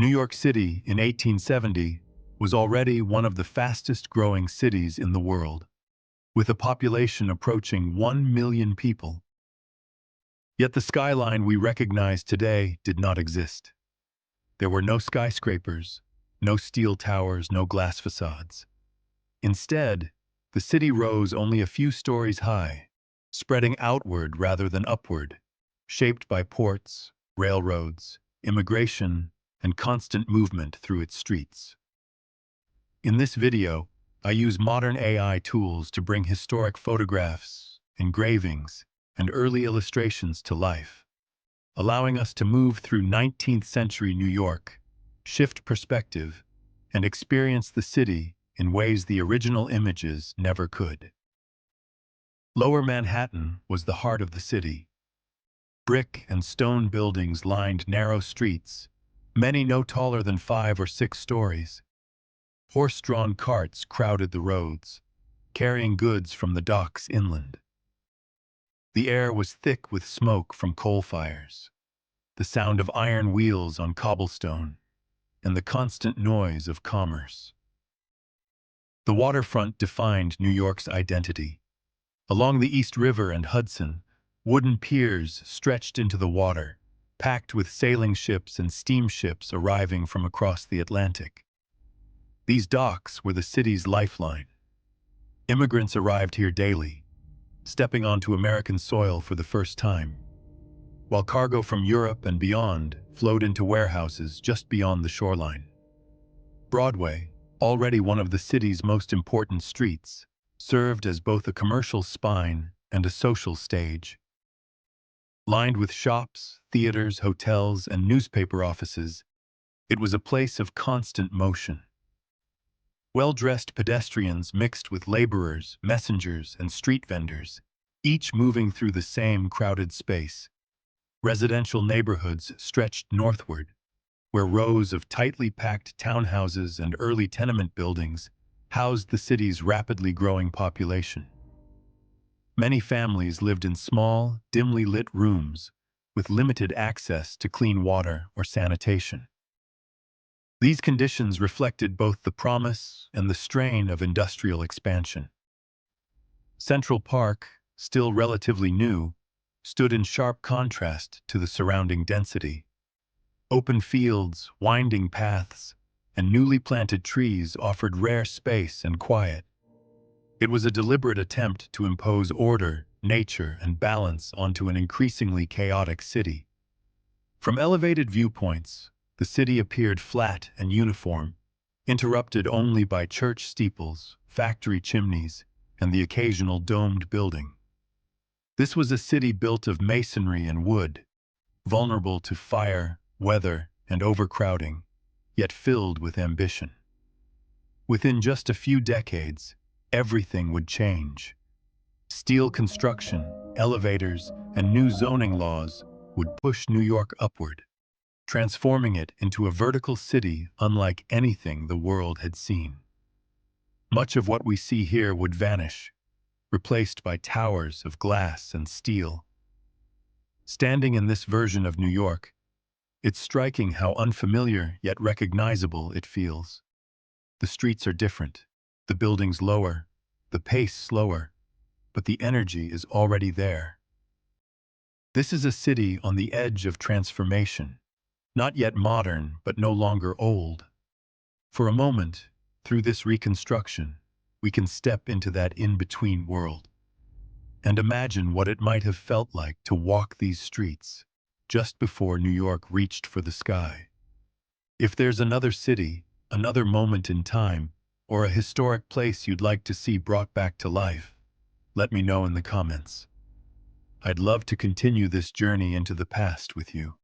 New York City in 1870 was already one of the fastest growing cities in the world, with a population approaching 1 million people. Yet the skyline we recognize today did not exist. There were no skyscrapers, no steel towers, no glass facades. Instead, the city rose only a few stories high, spreading outward rather than upward, shaped by ports, railroads, immigration, and constant movement through its streets. In this video, I use modern AI tools to bring historic photographs, engravings, and early illustrations to life, allowing us to move through 19th century New York, shift perspective, and experience the city in ways the original images never could. Lower Manhattan was the heart of the city. Brick and stone buildings lined narrow streets, many no taller than 5 or 6 stories. Horse-drawn carts crowded the roads, carrying goods from the docks inland. The air was thick with smoke from coal fires, the sound of iron wheels on cobblestone, and the constant noise of commerce. The waterfront defined New York's identity. Along the East River and Hudson, wooden piers stretched into the water, packed with sailing ships and steamships arriving from across the Atlantic. These docks were the city's lifeline. Immigrants arrived here daily, stepping onto American soil for the first time, while cargo from Europe and beyond flowed into warehouses just beyond the shoreline. Broadway, already one of the city's most important streets, served as both a commercial spine and a social stage. Lined with shops, theaters, hotels, and newspaper offices, it was a place of constant motion. Well-dressed pedestrians mixed with laborers, messengers, and street vendors, each moving through the same crowded space. Residential neighborhoods stretched northward, where rows of tightly packed townhouses and early tenement buildings housed the city's rapidly growing population. Many families lived in small, dimly lit rooms with limited access to clean water or sanitation. These conditions reflected both the promise and the strain of industrial expansion. Central Park, still relatively new, stood in sharp contrast to the surrounding density. Open fields, winding paths, and newly planted trees offered rare space and quiet. It was a deliberate attempt to impose order, nature, and balance onto an increasingly chaotic city. From elevated viewpoints, the city appeared flat and uniform, interrupted only by church steeples, factory chimneys, and the occasional domed building. This was a city built of masonry and wood, vulnerable to fire, weather, and overcrowding, yet filled with ambition. Within just a few decades, everything would change. Steel construction, elevators, and new zoning laws would push New York upward, transforming it into a vertical city unlike anything the world had seen. Much of what we see here would vanish, replaced by towers of glass and steel. Standing in this version of New York, it's striking how unfamiliar yet recognizable it feels. The streets are different, the buildings lower, the pace slower, but the energy is already there. This is a city on the edge of transformation, not yet modern, but no longer old. For a moment, through this reconstruction, we can step into that in-between world and imagine what it might have felt like to walk these streets just before New York reached for the sky. If there's another city, another moment in time, or a historic place you'd like to see brought back to life, let me know in the comments. I'd love to continue this journey into the past with you.